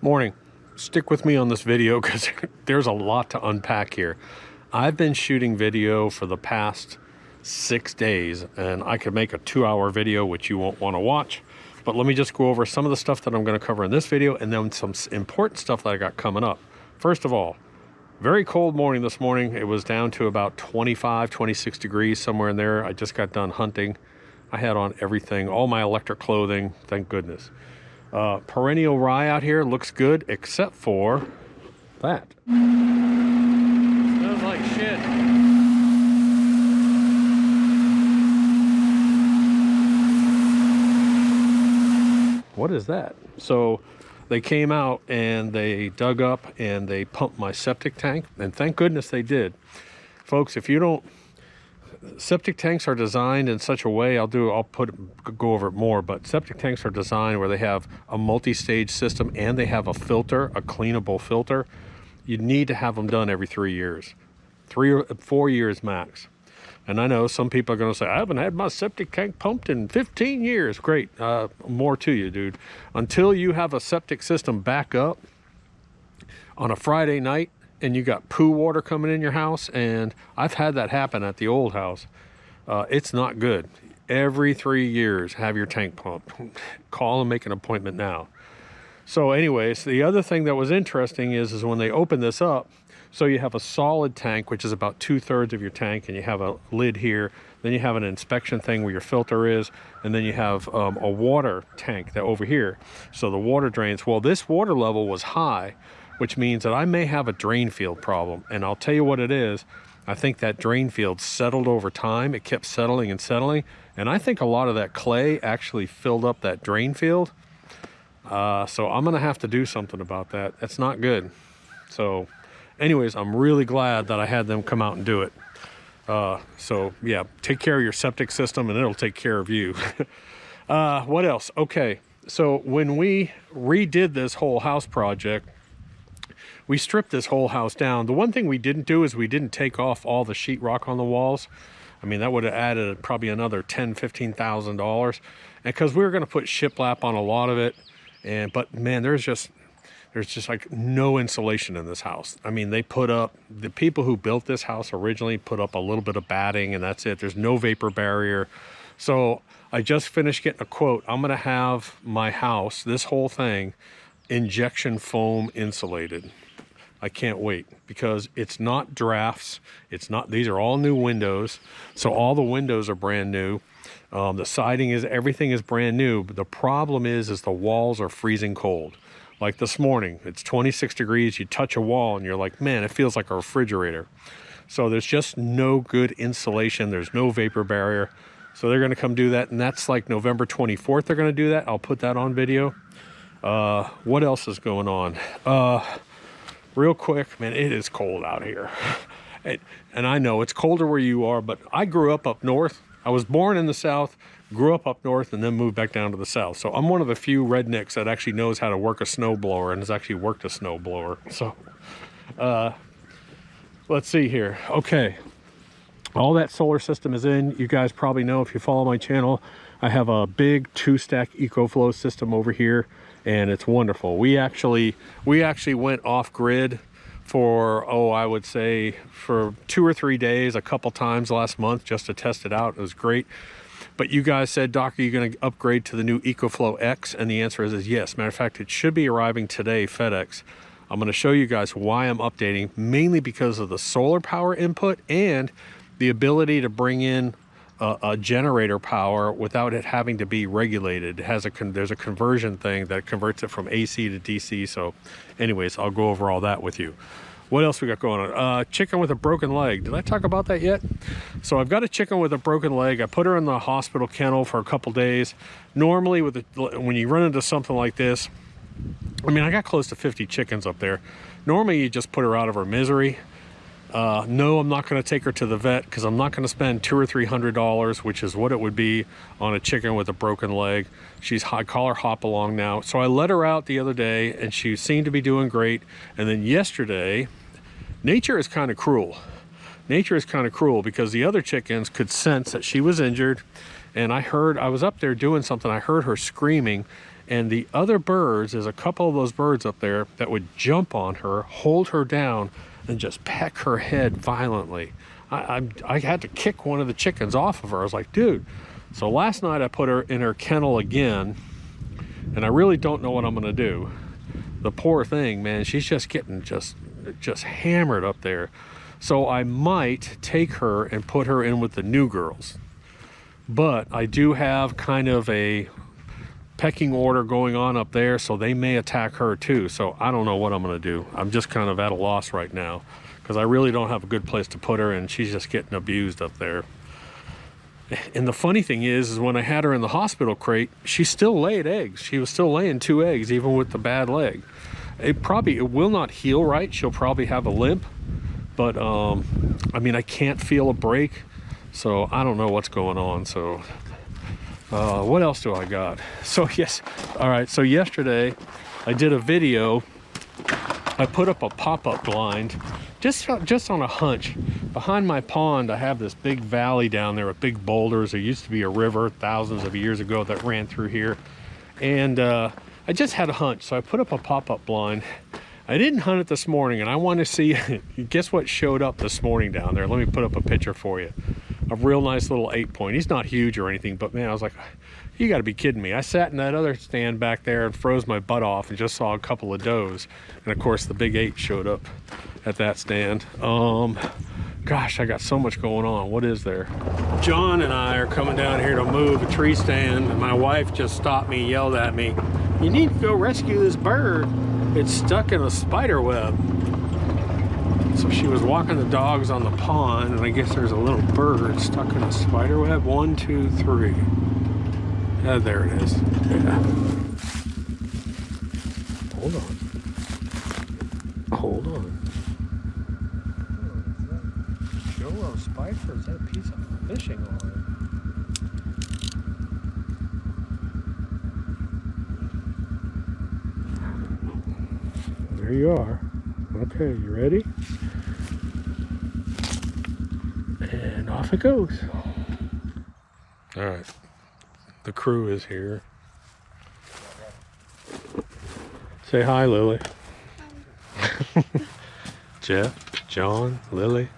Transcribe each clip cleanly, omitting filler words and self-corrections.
Morning. Stick with me on this video because there's a lot to unpack here. I've been shooting video for the past 6 days and I could make a 2-hour video which you won't want to watch, but let me just go over some of the stuff that I'm going to cover in this video and then some important stuff that I got coming up. First of all, very cold morning this morning. It was down to about 25, 26 degrees, somewhere in there. I just got done hunting. I had on everything, all my electric clothing, thank goodness. Perennial rye out here looks good, except for that. Smells like shit. What is that? So they came out and they dug up and they pumped my septic tank, and thank goodness they did. Folks, if you don't, septic tanks are designed in such a way, go over it more, but septic tanks are designed where they have a multi-stage system and they have a filter, a cleanable filter. You need to have them done every 3 years, 3 or 4 years max. And I know some people are going to say, I haven't had my septic tank pumped in 15 years. Great. More to you, dude. Until you have a septic system back up on a Friday night and you got poo water coming in your house, and I've had that happen at the old house, it's not good. Every 3 years, have your tank pumped. Call and make an appointment now. So anyways, the other thing that was interesting is when they open this up, so you have a solid tank, which is about 2/3 of your tank, and you have a lid here. Then you have an inspection thing where your filter is, and then you have a water tank that over here. So the water drains. Well, this water level was high, which means that I may have a drain field problem. And I'll tell you what it is. I think that drain field settled over time. It kept settling and settling. And I think a lot of that clay actually filled up that drain field. So I'm gonna have to do something about that. That's not good. So anyways, I'm really glad that I had them come out and do it. So yeah, take care of your septic system and it'll take care of you. What else? Okay, so when we redid this whole house project, we stripped this whole house down. The one thing we didn't do is we didn't take off all the sheetrock on the walls. I mean, that would have added probably another $10,000, $15,000. And because we were going to put shiplap on a lot of it, but man, there's just like no insulation in this house. I mean, the people who built this house originally put up a little bit of batting and that's it. There's no vapor barrier. So I just finished getting a quote. I'm going to have my house, this whole thing, injection foam insulated. I can't wait because it's not drafts. These are all new windows. So all the windows are brand new. The siding everything is brand new. But the problem is the walls are freezing cold. Like this morning, it's 26 degrees. You touch a wall and you're like, man, it feels like a refrigerator. So there's just no good insulation. There's no vapor barrier. So they're going to come do that. And that's like November 24th. They're going to do that. I'll put that on video. What else is going on? Real quick, man, it is cold out here. And I know it's colder where you are, but I grew up north. I was born in the South, grew up north, and then moved back down to the South. So I'm one of the few rednecks that actually knows how to work a snowblower and has actually worked a snowblower. So let's see here. Okay, all that solar system is in. You guys probably know if you follow my channel, I have a big 2-stack EcoFlow system over here, and it's wonderful. We actually went off grid for, I would say for 2 or 3 days, a couple times last month just to test it out. It was great. But you guys said, Doc, are you going to upgrade to the new EcoFlow X? And the answer is yes. Matter of fact, it should be arriving today, FedEx. I'm going to show you guys why I'm updating, mainly because of the solar power input and the ability to bring in a generator power without it having to be regulated. It has there's a conversion thing that converts it from AC to DC. So anyways, I'll go over all that with you. What else we got going on? Chicken with a broken leg. Did I talk about that yet? So I've got a chicken with a broken leg. I put her in the hospital kennel for a couple days. Normally when you run into something like this, I mean, I got close to 50 chickens up there. Normally you just put her out of her misery. No, I'm not going to take her to the vet because I'm not going to spend $200 or $300, which is what it would be on a chicken with a broken leg. I call her Hop Along now. So I let her out the other day and she seemed to be doing great. And then yesterday, nature is kind of cruel. Nature is kind of cruel because the other chickens could sense that she was injured. And I was up there doing something. I heard her screaming And the other birds, there's a couple of those birds up there that would jump on her, hold her down, and just peck her head violently. I had to kick one of the chickens off of her. I was like, dude. So last night I put her in her kennel again, and I really don't know what I'm gonna do. The poor thing, man, she's just getting just hammered up there. So I might take her and put her in with the new girls. But I do have kind of a pecking order going on up there, so they may attack her too. So I don't know what I'm gonna do. I'm just kind of at a loss right now because I really don't have a good place to put her, and she's just getting abused up there. And the funny thing is when I had her in the hospital crate, she still laid eggs. She was still laying 2 eggs even with the bad leg. It will not heal right. She'll probably have a limp, but I mean, I can't feel a break, so I don't know what's going on. So what else do I got? So yes, all right, so yesterday I did a video. I put up a pop-up blind just on a hunch. Behind my pond I have this big valley down there with big boulders. There used to be a river thousands of years ago that ran through here, and I just had a hunch, so I put up a pop-up blind. I didn't hunt it this morning, and I want to see guess what showed up this morning down there. Let me put up a picture for you. A real nice little 8-point. He's not huge or anything, but man, I was like, you got to be kidding me. I sat in that other stand back there and froze my butt off and just saw a couple of does, and of course the big 8 showed up at that stand. Gosh, I got so much going on. What is there? John and I are coming down here to move a tree stand, and my wife just stopped me, yelled at me, you need to go rescue this bird. It's stuck in a spider web. So she was walking the dogs on the pond, and I guess there's a little bird stuck in a spider web. 1, 2, 3. There it is. Yeah. Hold on. Hold on. Joro spider? Is that a piece of fishing on it? There you are. Okay, you ready? And off it goes. All right, the crew is here. Say hi, Lily. Hi. Jeff, John, Lily,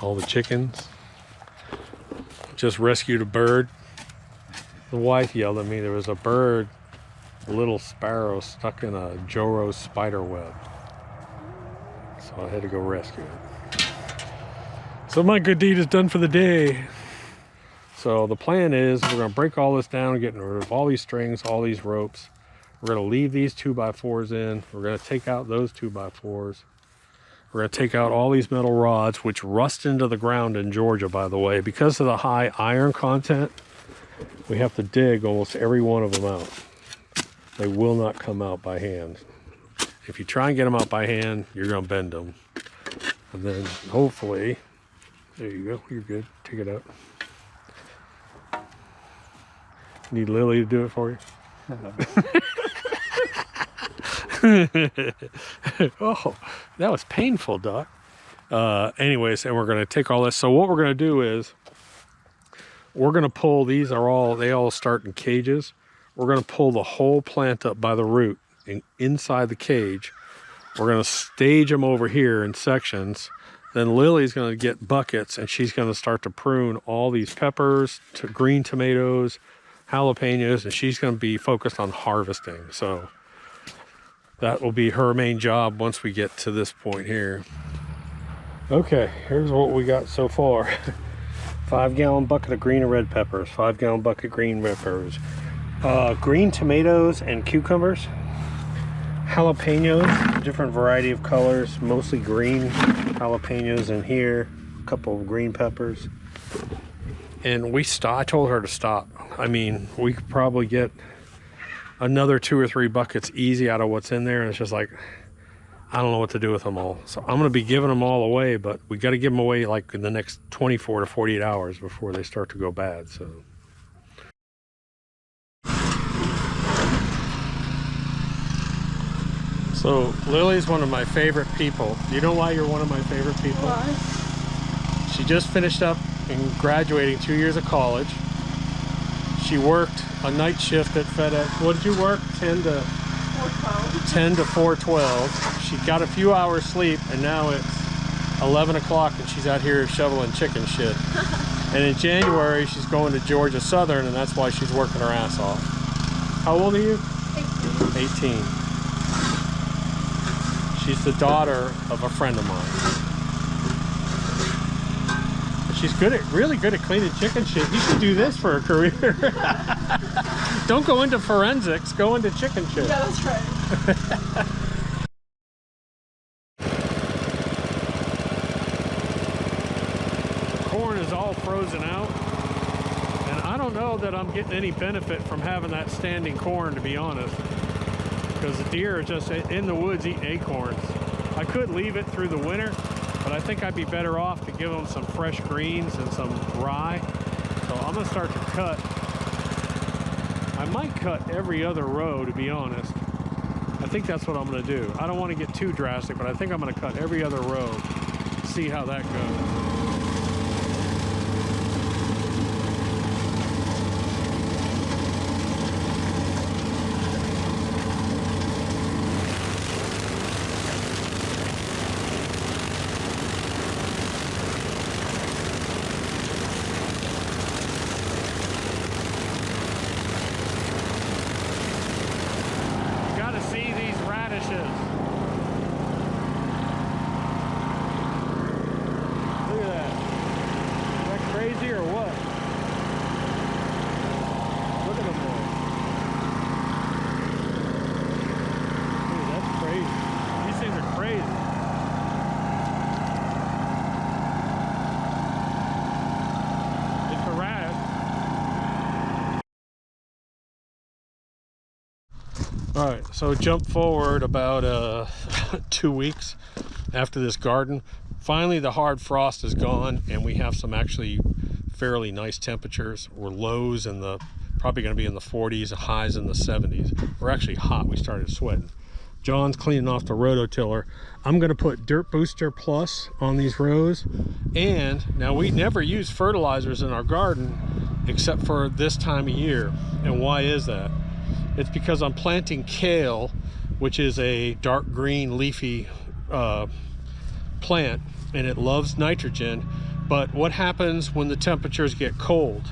all the chickens. Just rescued a bird. The wife yelled at me. There was a bird, a little sparrow, stuck in a Joro spider web. So I had to go rescue it. So my good deed is done for the day. So the plan is we're going to break all this down, getting rid of all these strings, all these ropes. We're going to leave these 2x4s in. We're going to take out those 2x4s. We're going to take out all these metal rods, which rust into the ground in Georgia, by the way. Because of the high iron content, we have to dig almost every one of them out. They will not come out by hand. If you try and get them out by hand, you're going to bend them. And then hopefully, there you go, you're good. Take it out. Need Lily to do it for you? Oh, that was painful, Doc. Anyways, and we're going to take all this. So what we're going to do is we're going to pull, they all start in cages. We're going to pull the whole plant up by the root and inside the cage. We're going to stage them over here in sections. Then Lily's going to get buckets, and she's going to start to prune all these peppers, green tomatoes, jalapenos, and she's going to be focused on harvesting. So that will be her main job once we get to this point here. Okay, here's what we got so far. 5-gallon bucket of green and red peppers, 5-gallon bucket green peppers, green tomatoes and cucumbers, jalapenos, different variety of colors, mostly green jalapenos in here, a couple of green peppers. And I told her to stop. I mean, we could probably get another 2 or 3 buckets easy out of what's in there, and it's just like, I don't know what to do with them all. So I'm going to be giving them all away, but we got to give them away like in the next 24 to 48 hours before they start to go bad. So Lily's one of my favorite people. Do you know why you're one of my favorite people? Why? She just finished up and graduating 2 years of college. She worked a night shift at FedEx. What did you work? 10 to 4:12. She got a few hours sleep, and now it's 11 o'clock and she's out here shoveling chicken shit. And in January she's going to Georgia Southern, and that's why she's working her ass off. How old are you? 18. She's the daughter of a friend of mine. She's really good at cleaning chicken shit. You should do this for a career. Don't go into forensics, go into chicken shit. Yeah, that's right. Corn is all frozen out, and I don't know that I'm getting any benefit from having that standing corn, to be honest, because the deer are just in the woods eating acorns. I could leave it through the winter, but I think I'd be better off to give them some fresh greens and some rye. So I'm gonna start to cut. I might cut every other row, to be honest. I think that's what I'm gonna do. I don't want to get too drastic, but I think I'm gonna cut every other row, see how that goes. See these radishes. Look at that. Is that crazy or what? Look at them all. Dude, that's crazy. These things are crazy. It's a radish. All right, so jump forward about 2 weeks after this garden. Finally, the hard frost is gone, and we have some actually fairly nice temperatures. We're lows in the, probably gonna be in the 40s, highs in the 70s. We're actually hot, we started sweating. John's cleaning off the rototiller. I'm gonna put Dirt Booster Plus on these rows. And now we never use fertilizers in our garden except for this time of year. And why is that? It's because I'm planting kale, which is a dark green leafy plant, and it loves nitrogen. But what happens when the temperatures get cold?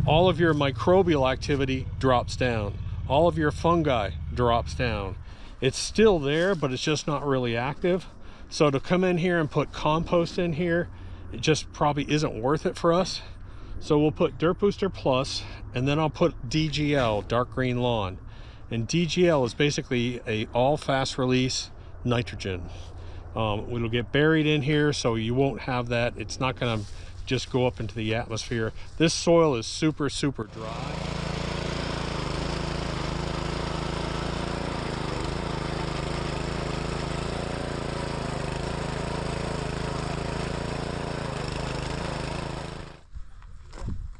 All of your microbial activity drops down. All of your fungi drops down. It's still there, but it's just not really active. So to come in here and put compost in here, it just probably isn't worth it for us. So we'll put Dirt Booster Plus, and then I'll put DGL, dark green lawn. And DGL is basically a all fast release nitrogen. It'll get buried in here, so you won't have that. It's not gonna just go up into the atmosphere. This soil is super, super dry.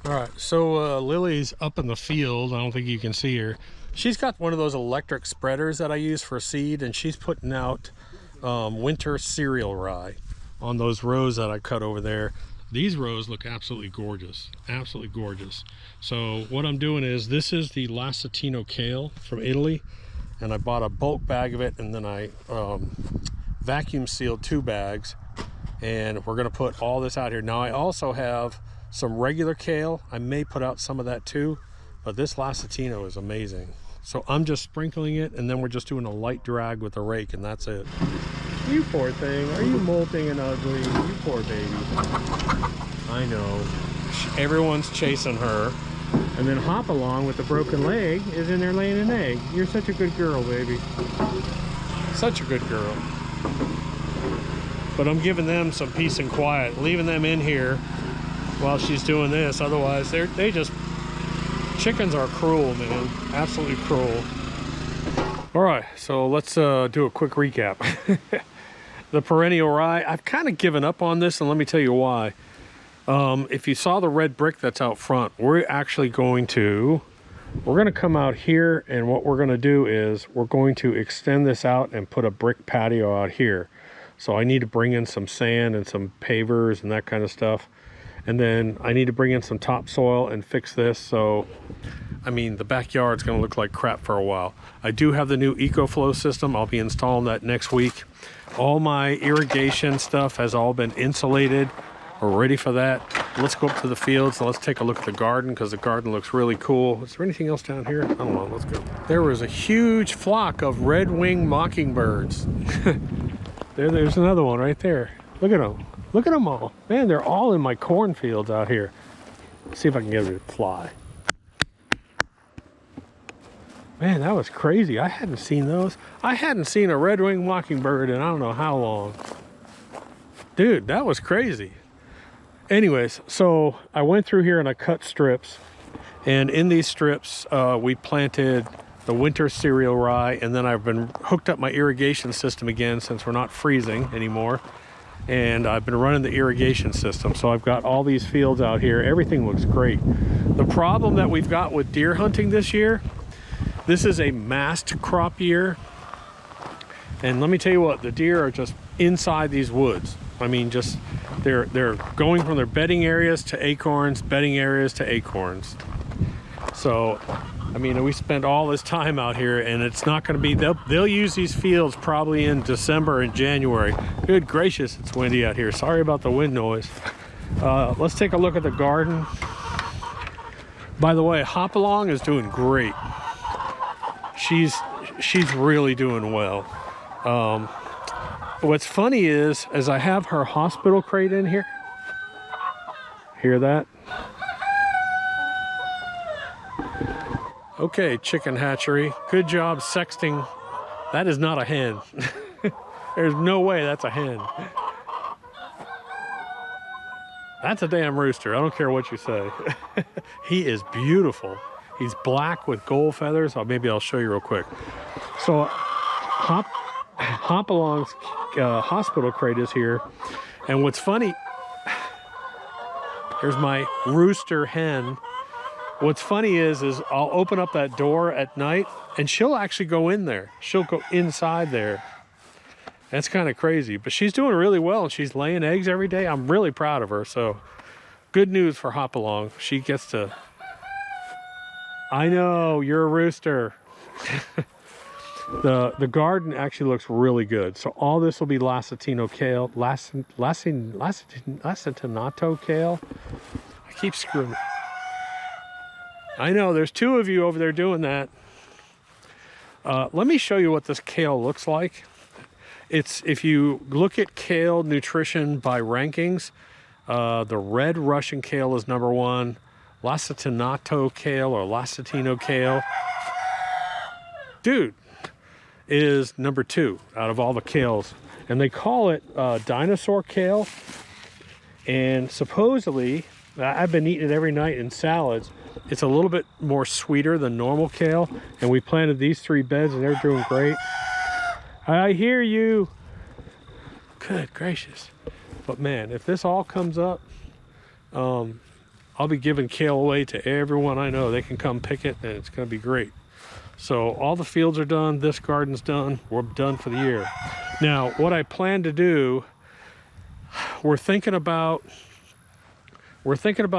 All right, so Lily's up in the field. I don't think you can see her. She's got one of those electric spreaders that I use for seed, and she's putting out winter cereal rye on those rows that I cut over there. These rows look absolutely gorgeous, absolutely gorgeous. So what I'm doing is, this is the Lacinato kale from Italy, and I bought a bulk bag of it, and then I vacuum sealed 2 bags, and we're gonna put all this out here. Now I also have some regular kale. I may put out some of that too, but this Lacinato is amazing. So I'm just sprinkling it, and then we're just doing a light drag with a rake, and that's it. You poor thing. Are you molting and ugly? You poor baby. I know. Everyone's chasing her. And then Hop Along with the broken leg is in there laying an egg. You're such a good girl, baby. Such a good girl. But I'm giving them some peace and quiet, leaving them in here while she's doing this. Otherwise, they just, chickens are cruel, man. Absolutely cruel. All right, so let's do a quick recap. The perennial rye, I've kind of given up on this, and let me tell you why. If you saw the red brick that's out front, we're actually going to come out here, and what we're going to do is we're going to extend this out and put a brick patio out here. So I need to bring in some sand and some pavers and that kind of stuff. And then I need to bring in some topsoil and fix this. So, I mean, the backyard's gonna look like crap for a while. I do have the new EcoFlow system. I'll be installing that next week. All my irrigation stuff has all been insulated. We're ready for that. Let's go up to the fields and let's take a look at the garden, because the garden looks really cool. Is there anything else down here? I don't know, let's go. There was a huge flock of Redwing Mockingbirds. There's another one right there. Look at them. Look at them all. Man, they're all in my cornfields out here. Let's see if I can get it to fly. Man, that was crazy. I hadn't seen those. I hadn't seen a Redwing Mockingbird in I don't know how long. Dude, that was crazy. Anyways, so I went through here and I cut strips. And in these strips, we planted the winter cereal rye. And then I've been hooked up my irrigation system again since we're not freezing anymore. And I've been running the irrigation system. So I've got all these fields out here. Everything looks great. The problem that we've got with deer hunting this year, this is a mast crop year. And let me tell you what, the deer are just inside these woods. I mean, just they're going from their bedding areas to acorns, bedding areas to acorns. So, I mean, we spent all this time out here, and it's not going to be, they'll use these fields probably in December and January. Good gracious, it's windy out here. Sorry about the wind noise. Let's take a look at the garden. By the way, Hopalong is doing great. She's really doing well. What's funny is, as I have her hospital crate in here, hear that? Okay, chicken hatchery, good job sexting. That is not a hen. There's no way that's a hen. That's a damn rooster. I don't care what you say. He is beautiful. He's black with gold feathers. Maybe I'll show you real quick. So Hopalong's hospital crate is here. And what's funny, here's my rooster hen. What's funny is I'll open up that door at night and she'll actually go in there. She'll go inside there. That's kind of crazy, but she's doing really well and she's laying eggs every day. I'm really proud of her. So good news for Hopalong. She gets to, I know, you're a rooster. The garden actually looks really good. So all this will be Lacinato kale, Lacinato kale. I keep screwing. I know, there's two of you over there doing that. Let me show you what this kale looks like. If you look at kale nutrition by rankings, the red Russian kale is number one. Lacinato kale or Lacinato kale, dude, is number two out of all the kales. And they call it dinosaur kale. And supposedly, I've been eating it every night in salads. It's a little bit more sweeter than normal kale. And we planted these 3 beds and they're doing great. I hear you. Good gracious. But man, if this all comes up, I'll be giving kale away to everyone I know. They can come pick it and it's going to be great. So all the fields are done. This garden's done. We're done for the year. Now, what I plan to do, we're thinking about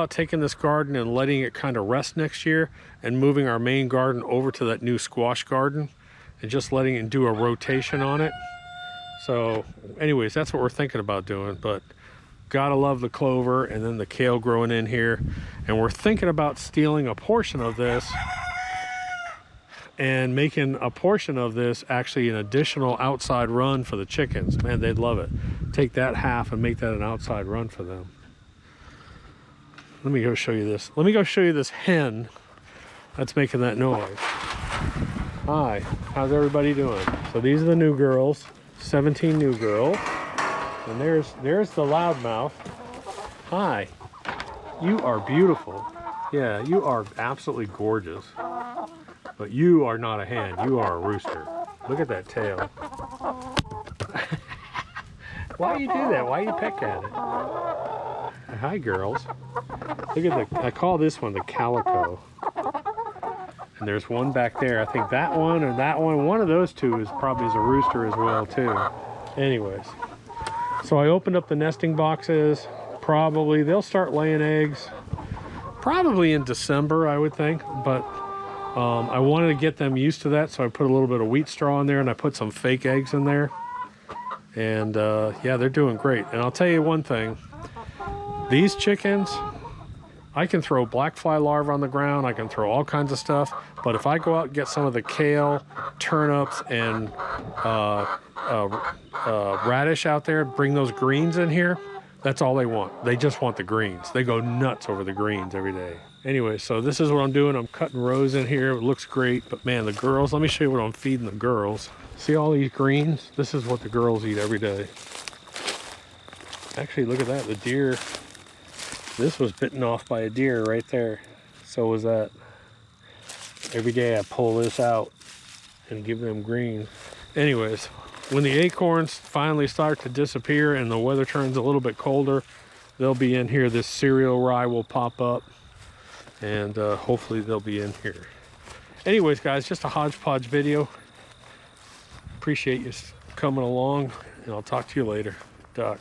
taking this garden and letting it kind of rest next year and moving our main garden over to that new squash garden and just letting it do a rotation on it. So anyways, that's what we're thinking about doing, but gotta love the clover and then the kale growing in here. And we're thinking about stealing a portion of this and making a portion of this actually an additional outside run for the chickens. Man, they'd love it. Take that half and make that an outside run for them. Let me go show you this. Let me go show you this hen that's making that noise. Hi, how's everybody doing? So these are the new girls, 17 new girls. And there's the loudmouth. Hi, you are beautiful. Yeah, you are absolutely gorgeous. But you are not a hen, you are a rooster. Look at that tail. Why you do that? Why you peck at it? Hi, girls. Look at I call this one the calico. And there's one back there. I think that one or that one of those two is probably a rooster as well too. Anyways, so I opened up the nesting boxes. probably, they'll start laying eggs probably in December, I would think. But I wanted to get them used to that, so I put a little bit of wheat straw in there, and I put some fake eggs in there. And yeah, they're doing great. And I'll tell you one thing, these chickens, I can throw black fly larvae on the ground, I can throw all kinds of stuff, but if I go out and get some of the kale, turnips, and radish out there, bring those greens in here, that's all they want. They just want the greens. They go nuts over the greens every day. Anyway, so this is what I'm doing. I'm cutting rows in here. It looks great, but man, the girls, let me show you what I'm feeding the girls. See all these greens? This is what the girls eat every day. Actually, look at that, the deer. This was bitten off by a deer right there. So was that. Every day I pull this out and give them green. Anyways, when the acorns finally start to disappear and the weather turns a little bit colder, they'll be in here. This cereal rye will pop up, and hopefully they'll be in here. Anyways, guys, just a hodgepodge video. Appreciate you coming along, and I'll talk to you later. Doc.